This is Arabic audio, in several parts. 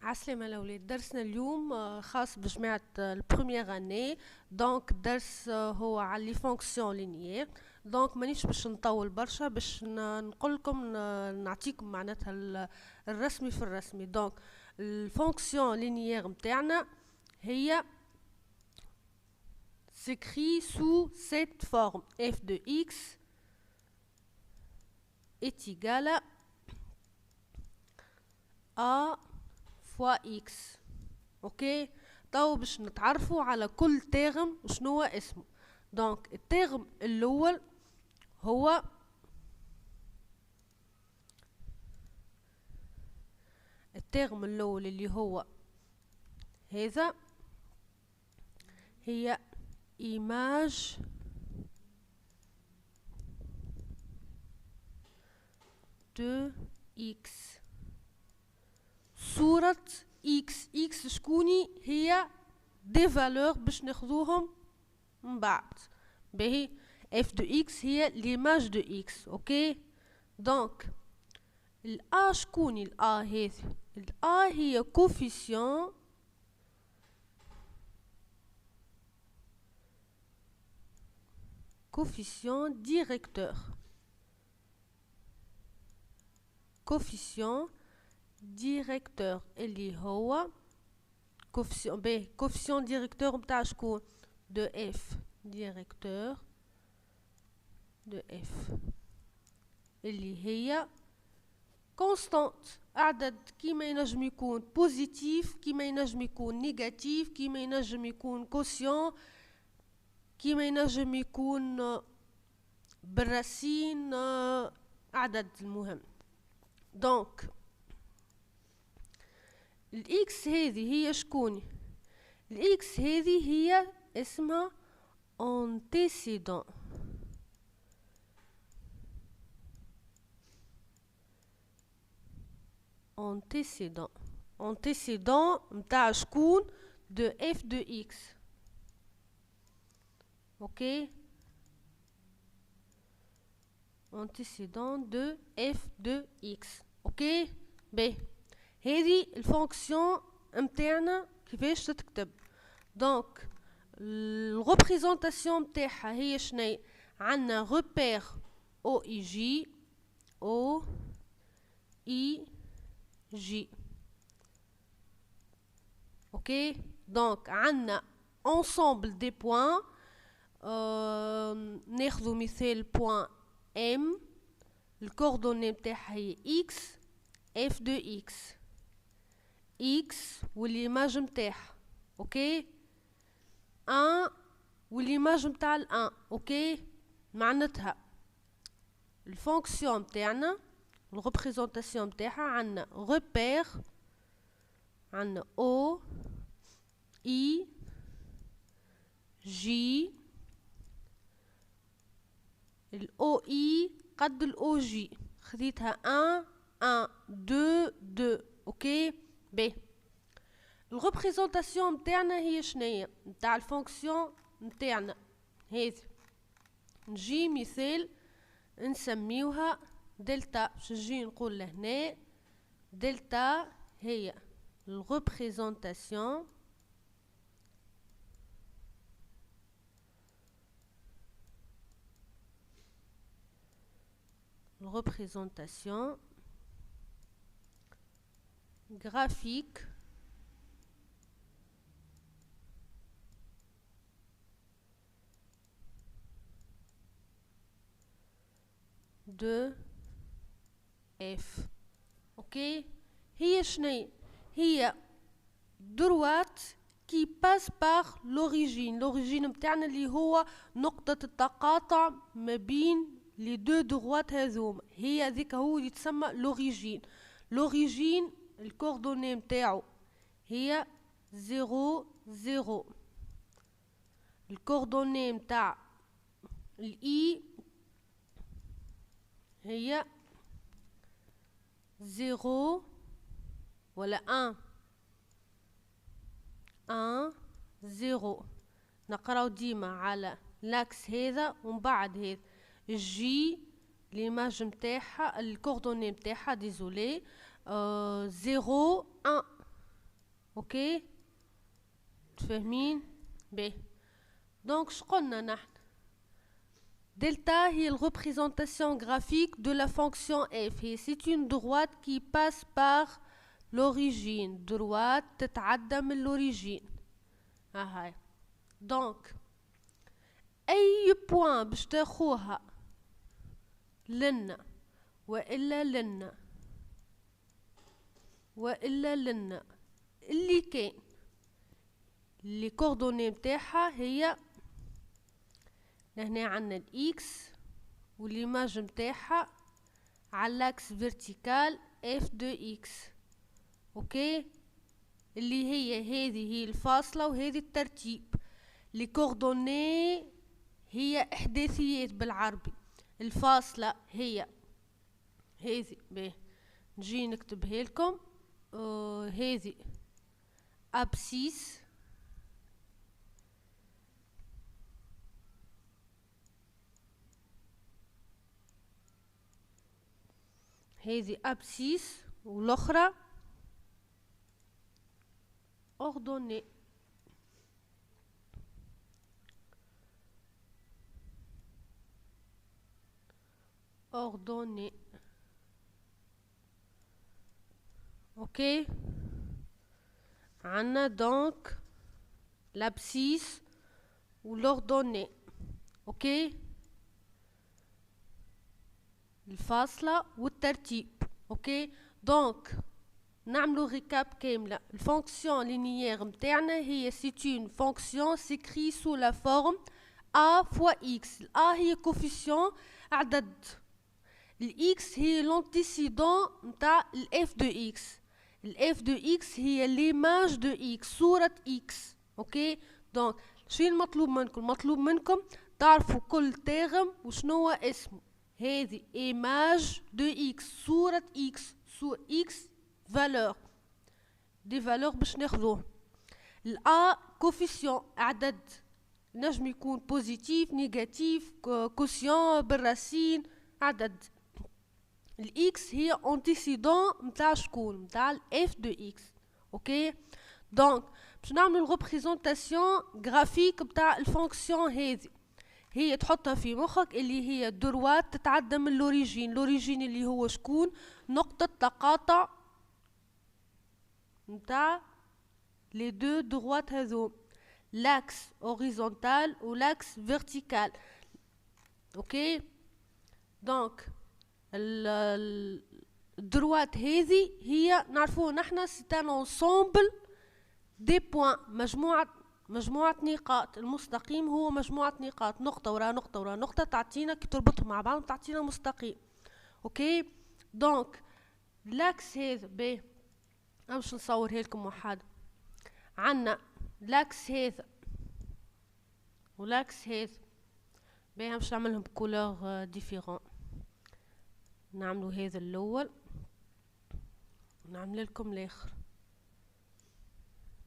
عسلامة الأولاد. درسنا اليوم خاص بجماعة البروميير اني. دونك درس هو على لي فونكسيون لينيير. دونك مانيش باش نطول برشا باش نقولكم نعطيكم معناتها الرسمي في الرسمي. دونك الفونكسيون لينيير متاعنا هي s'écrit sous cette forme: f de x est égal à fois x. اوكي، تو باش نتعرفوا على كل ترم وشنو هو اسمه. دونك الترم الاول هو اللي هو هذا، هي image de x. صورة x شكوني هي دي فالور باش ناخذوهم من بعد. باهي f de x هي l'image de x. اوكي، دونك الA شكوني الA هذه؟ الA هي coefficient directeur. coefficient directeur اللي هو coefficient directeur متاع شكون؟ de f. directeur de f اللي هي constante، عدد كيما ينجم يكون بوزيتيف، كيما ينجم يكون نيجاتيف، كيما ينجم يكون كوسيون، كيما ينجم يكون بالراسين، عدد المهم. دونك الاكس هذه هي شكون؟ الاكس هذه هي اسمها antécédent. antécédent متاع شكون؟ de f de x. اوكي، antécédent de f de x. اوكي، باهي هذه الفونكسيون متاعنا كيفاش تتكتب. دونك الريبريزونطاسيون متاعها هي شنو؟ عندنا repère او اي جي. اوكي، دونك عندنا ensemble des points. ناخذ مثال بوان ام، الكوردوني متاعها هي x f de x والإيماج متاعها. اوكي، 1 والإيماج متاع ال1. اوكي، معناتها الفونكسيون متاعنا الريبريزونطاسيون متاعها عندنا repère، عندنا او اي جي. الاو اي قد الاو جي، خذيتها 1 1 2 2. اوكي، باهي الريبريزونطاسيون متاعنا هي شنية متاع الفونكسيون متاعنا هذه؟ نجي مثال نسميوها دلتا. باش نجي نقول لهنا دلتا هي الريبريزونطاسيون graphique de f. اوكي، هي شنو؟ هي droite qui passe par l'origine متاعنا اللي هو نقطة التقاطع ما بين لي دو دروات هذوما، هي ذيك هو اللي تسمى لوريجين. الكوردوني متاعو هي 0 0. الكوردوني متاع الاي هي 0 ولا 1 0. نقراو ديما على لاكس هذا ومن بعد هذا جي ليماج نتاعها الكوردوني نتاعها ديزولي 0 1 اوكي تفهمين باهي. دونك شقولنا نحن delta هي la représentation graphique de la fonction f. C'est une droite qui passe par l'origine. droite تتعدى من l'origine. هاي دونك اي بوان باش تاخوها لنا والا لنا والا لنا اللي كان اللي كوردوني متاعها هي لهنا عنا الاكس والليماج متاعها على الاكس فيرتيكال اف دو اكس. اوكي اللي هذه هي الفاصلة وهذه الترتيب. لي كوردوني هي احداثيات بالعربي. الفاصلة هي هذه باهي نجي نكتبها لكم. هذه ابسيس هذه ابسيس والاخرى اوردوني. اوردوني اوكي عنا دونك l'abscisse ou l'ordonnée. اوكي الفاصلة والترتيب. اوكي دونك نعملو ريكاب كاملة. الفونكسيون لينيير متاعنا هي c'est une fonction s'écrit sous la forme a fois x. a هي كوفيسيون عدد. الاكس هي لونتيسيدون نتاع الاف دو اكس. الاف دو اكس هي ليماج دو اكس صورة اكس. اوكي دونك شنو المطلوب منكم؟ المطلوب منكم تعرفوا كل تاغم وشنو هو اسمه. هذه ايماج دو اكس صورة اكس سو اكس فالور دي فالور باش ناخذوه. الأ كوفيسيون عدد نجم يكون بوزيتيف نيجاتيف كوسيون بالراسين عدد. الاكس هي انتيسيدون نتاع شكون؟ نتاع الاف دو اكس. اوكي دونك باش نعملو الريبريزونطاسيون غرافيك نتاع الفونكسيون هذه. هي تحطها في مخك اللي هي دروات تتعدى من لوريجين. لوريجين اللي هو شكون؟ نقطة تقاطع نتاع لي دو دروات هذو لاكس اوريزونتال و لاكس فيرتيكال. اوكي دونك الدروات هذه هي نعرفوه نحنا سي ان انسومبل دي بوان مجموعة نقاط. المستقيم هو مجموعة نقاط نقطة ورا نقطة ورا نقطة تعطينا كي تربطهم مع بعض تعطينا مستقيم. اوكي دونك لاكس هذا باهي باش نصورها لكم واحد. عنا لاكس هذا ولاكس هذا باهي باش نعملهم بكولور ديفيرون. نعملو هذا الاول ونعمل لكم الاخر.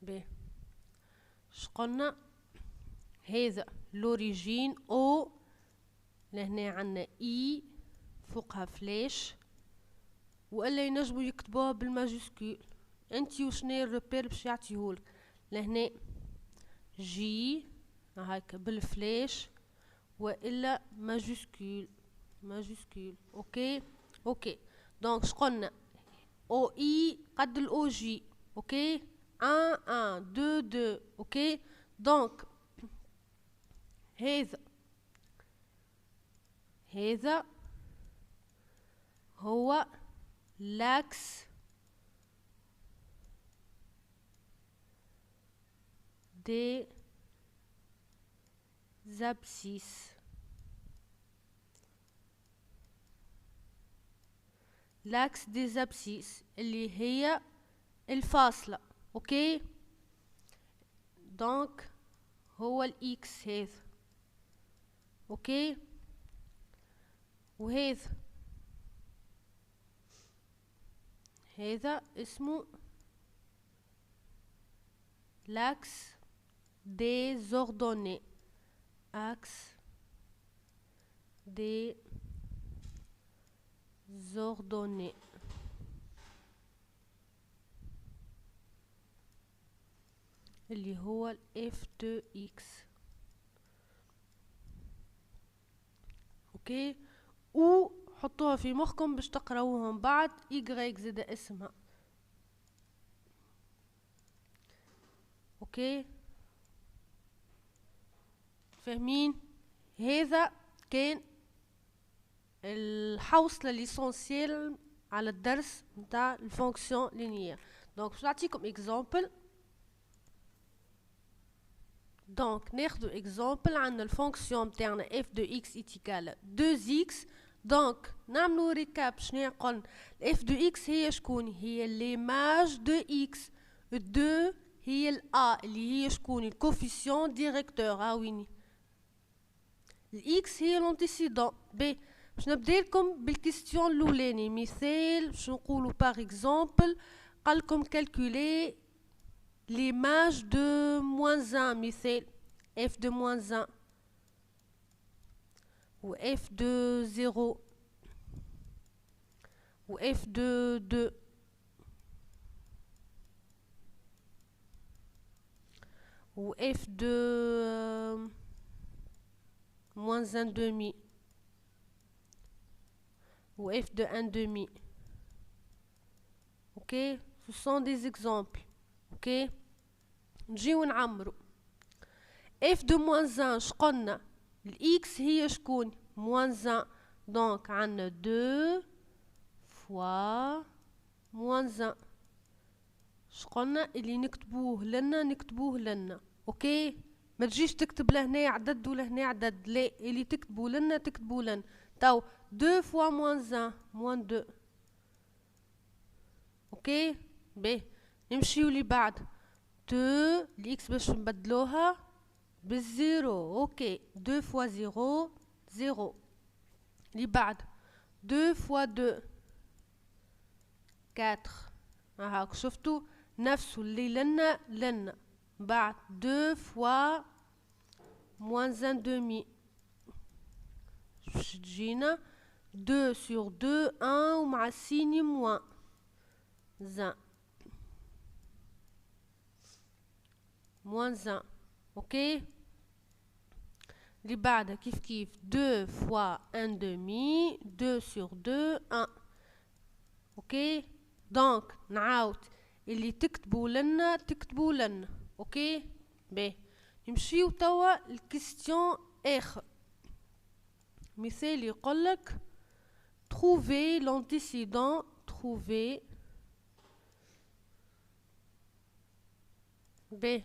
باهي شقلنا هذا لوريجين او لهنا عنا اي فوقها فلاش والا ينجموا يكتبوها بالماجيسكول. انتي وشني الريبير باش يعطيهولك لهنا جي هاكا بالفلاش والا ماجيسكول. اوكي اوكي دونك شقلنا او اي قد الاو جي. اوكي 1 1 2 2. اوكي دونك هذا هو لاكس دي زابسيس. لاكس دي زابسيس اللي هي الفاصلة. اوكي دونك هو الاكس هذا. اوكي هذا اسمه لاكس دي زوردوني. اكس دي زوردوني. اللي هو ال f2x. اوكي، وحطوها في مخكم باش تقراوهم بعد. y زاد اسمها. اوكي، فاهمين؟ هذا كان الحوصلة ليسونسيال على الدرس نتاع الفونكسيون لينيير. دونك باش نعطيكم اكزامبل. دونك ناخدو اكزامبل. عندنا الفونكسيون نتاعنا f de x égal 2x. دونك نعملو ريكاب. شنو قلنا؟ f de x هي شكون؟ هي ليماج دو x. 2 هي ال a اللي هي شكون؟ الكوفيسيون ديريكتور. ها ويني الاكس هي لونتيسيدون. بي باش نبدا لكم بالكيستيون الاولاني. مثال باش نقولوا باغ اكزامبل قالكم كالكولي ليماج دو موان 1. مثال اف دو موان 1 و اف دو 0 و اف دو 2 و اف دو moins 1 demi ou f de 1 demi. Ok, ce sont des exemples. Ok, نجيو نعمرو f de moins 1. شقلنا x هي شكون؟ moins 1. donc عندنا 2 fois moins 1. شقلنا اللي نكتبوه لنا. اوكي، ما تجيش تكتب لهنا عدد ولهنا عدد. لا، اللي تكتبوا لنا تكتبوا لنا. تو 2 fois moins 1 moins 2. اوكي، باهي نمشيو لي بعد. 2 الاكس باش نبدلوها بالزيرو. اوكي، 2 fois 0 0. لي بعد 2 fois 2 4. هاك شفتوا نفسه اللي لنا. بعد 2 fois moins 1 demi. باش تجينا 2 sur 2 1 ومع سيني موان 1 moins 1. اوكي، اللي بعدها كيف 2 fois 1 demi 2 sur 2 1. اوكي، دونك نعاود اللي تكتبوا لنا. اوكي، باهي نمشيو توا الكيستيون اخر. مثال يقولك trouver l'antécédent. trouver باهي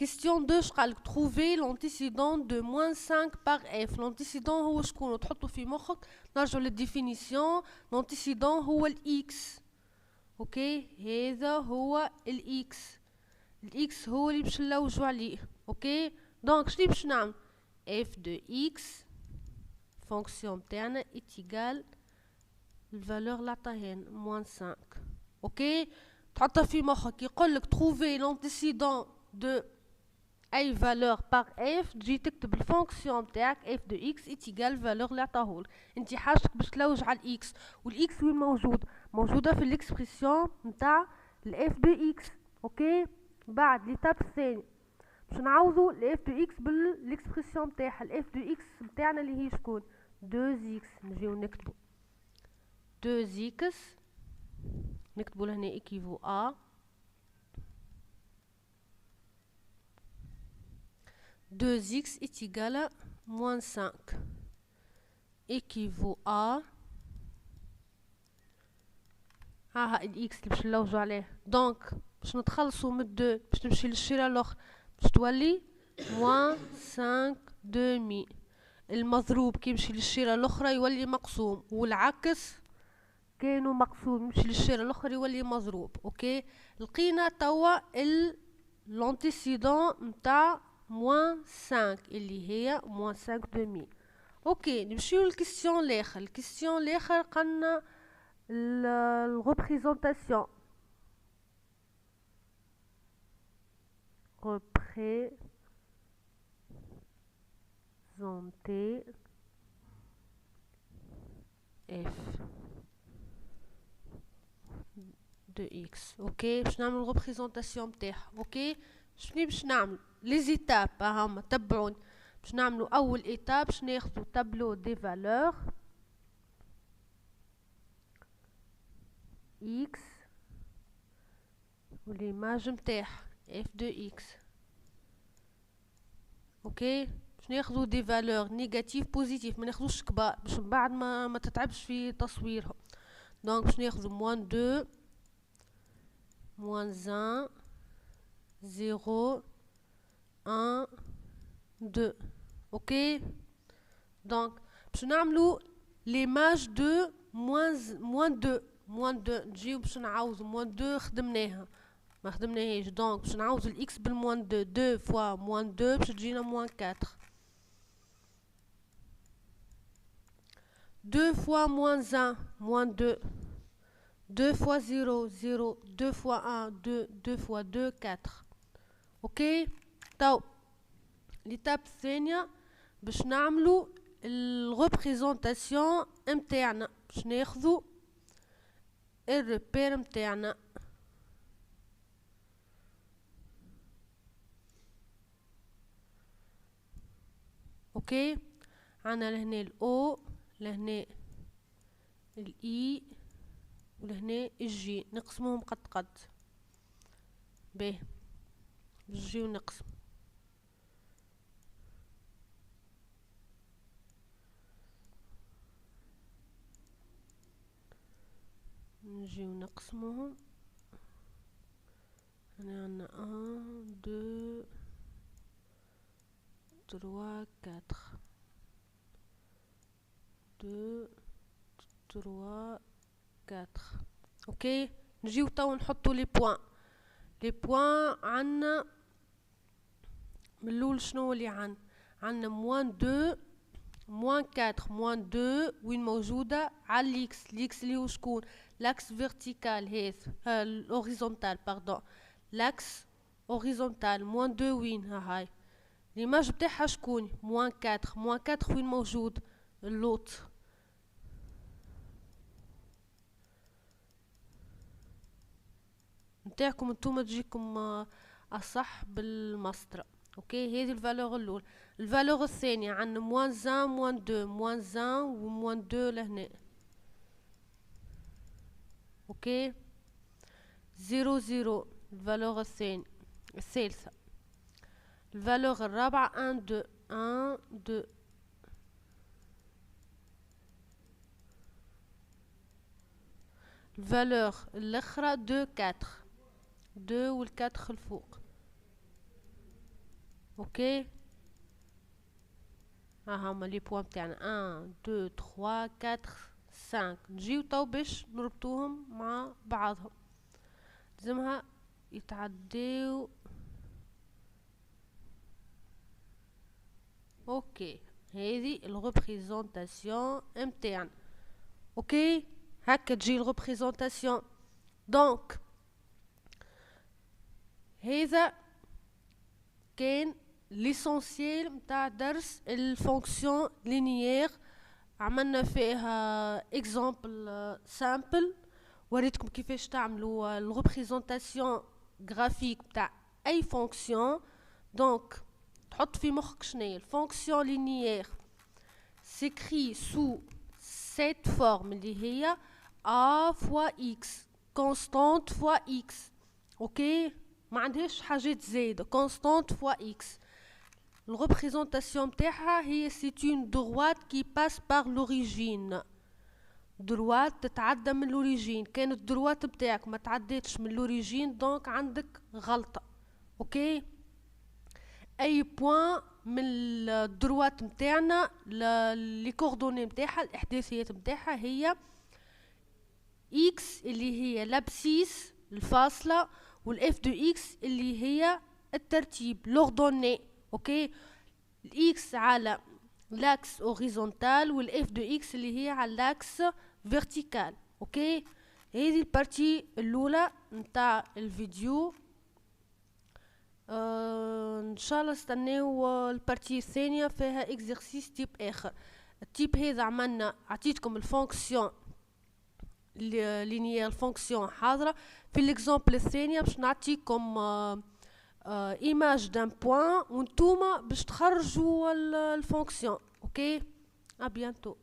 question 2 شقالك trouver l'antécédent de moins 5 par f. l'antécédent هو شكون؟ تحطوا في مخك. نرجعوا للديفينيسيون. l'antécédent هو الاكس. اوكي، هذا هو الاكس هو اللي باش نلوجوا عليه. اوكي، دونك شنو باش نعمل؟ f de x فونكسيون تاعنا égal الفالور اللي عطاهالنا موان 5. اوكي، تحطها في مخك. يقولك trouver l'antécédent de اي فالور باغ اف. تجي تكتب الفونكسيون تاعك f de x égal الفالور اللي عطاهولك. انت حاجتك باش تلوج على الاكس. والاكس وين موجوده في الاكسبرسيون نتاع الاف دو اكس. اوكي، بعد ليتاب الثاني باش نعوضوا الاف دو اكس بالاكسبرسيون نتاعها. الاف دو اكس نتاعنا اللي هي شكون؟ 2 اكس. نجيو نكتبوا 2 اكس. نكتبوا لهنا ايكيفو ا 2x est égal à moins 5 équivaut à ها الاكس اللي باش نلوجو عليه. دونك باش نتخلصوا من 2 باش نمشي للشيره الاخرى باش تولي moins 5 demi. المضروب كي يمشي للشيره الاخرى يولي مقسوم، والعكس كانوا مقسوم يمشي للشيره الاخرى يولي مضروب. اوكي، لقينا توا لونتيسيدون نتاع moins 5 اللي هي moins 5 demi. اوكي، نمشيو للكيستيون الاخر. الكيستيون الاخر قلنا الريبريزونطاسيون. représenter f de x. اوكي، باش نعمل ريبريزونطاسيون نتاعها. اوكي، شنو باش نعمل لي زيتاب هاهما تبعوني. باش نعملو اول ايتاب باش ناخدو تابلو دي فالور اكس وليماج نتاعها اف دو اكس. اوكي باش ناخدو دي فالور نيجاتيف بوزيتيف، ما ناخدوش كبار باش من بعد ما تتعبش في تصويرهم. دونك باش ناخدو موان 2 موان 1 0 1 2. اوكي دونك باش نعملو ليماج دو موان 2 نجيو باش نعوضو موان 2 خدمناها ما خدمناهاش. دونك باش نعوضو الاكس بالموان 2 فوا موان 2 باش تجينا موان 4. 2 fois moins 1 moins 2. 2 fois 0 0. 2 fois 1 2. 2 fois 2 4. اوكي تو l'étape الثانية باش نعملو الريبريزونطاسيون متاعنا. باش ناخذو الريبير متاعنا. اوكي عنا لهنا الاو لهنا الاي ولهنا الجي نقسموهم قد باهي نجيو نقسم. نجيو نقسموهم. هنا عندنا 1 2 3 4 2 3 4. اوكي نجيو تو نحطو لي بوين. لي بوين عندنا من الاول شنو اللي عندنا موان 2 موان 4 موان 2 وين موجودة على الاكس. الاكس اللي هو شكون لاكس فيرتيكال هذا الاوريزونتال باردون لاكس اوريزونتال موان 2 وين هاي ليماج بتاعها شكون موان 4. موان 4 وين موجود اللوط نتاعكم انتوما تجيكم اصح بالمسطرة. اوكي هذه الفالور الاولى. الفالور الثانية عندنا موان 1 موان 2 موان 1 وموان 2 لهنا. اوكي 0 0 الفالور الثالثة. الفالور الرابعة 1 2 1 2. الفالور الاخرى 2 4 2 والكاتخ الفوق. اوكي ها هما لي بوان تاعنا 1 2 3 4 5. نجيو تو باش نربطوهم مع بعضهم لازمها يتعداو. اوكي هذه الريبريزونطاسيون متاعنا. اوكي هكا تجي الريبريزونطاسيون. دونك هذا كان ليسونسيال متاع درس الفونكسيون لينيير. عملنا فيها اكزامبل سامبل وريتكم كيفاش تعملوا الريبريزونطاسيون جرافيك متاع اي فونكسيون. دونك تحط في مخك شناهي الفونكسيون لينيير سيكري سو سيت فورم اللي هي a fois x constante fois x. اوكي ما عندهاش حاجات زايدة constante fois x. La représentation تاعها هي c'est une droite qui passe par l'origine. droite تتعدى من l'origine. كانت droite بتاعك ما تعديتش من l'origine دونك عندك غلطة. اوكي اي بوين من الدروات متاعنا لي كوردوني متاعها الاحداثيات متاعها هي x اللي هي لابسيس الفاصلة والاف دو اكس اللي هي الترتيب لوردوني. اوكي الاكس على لاكس اوريزونتال والاف دو اكس اللي هي على لاكس فيرتيكال. اوكي هذه البارتي الاولى نتاع الفيديو. ان شاء الله استناو البارتي الثانيه فيها اكزرسيس تيب اخر. التيب هذا عملنا عطيتكم الفونكسيون لينيير الفونكسيون حاضره. في الاكزامبل الثانيه باش نعطيكم ايماج دان بوان وانتوما باش تخرجوا الفونكسيون. اوكي، ابيانتو.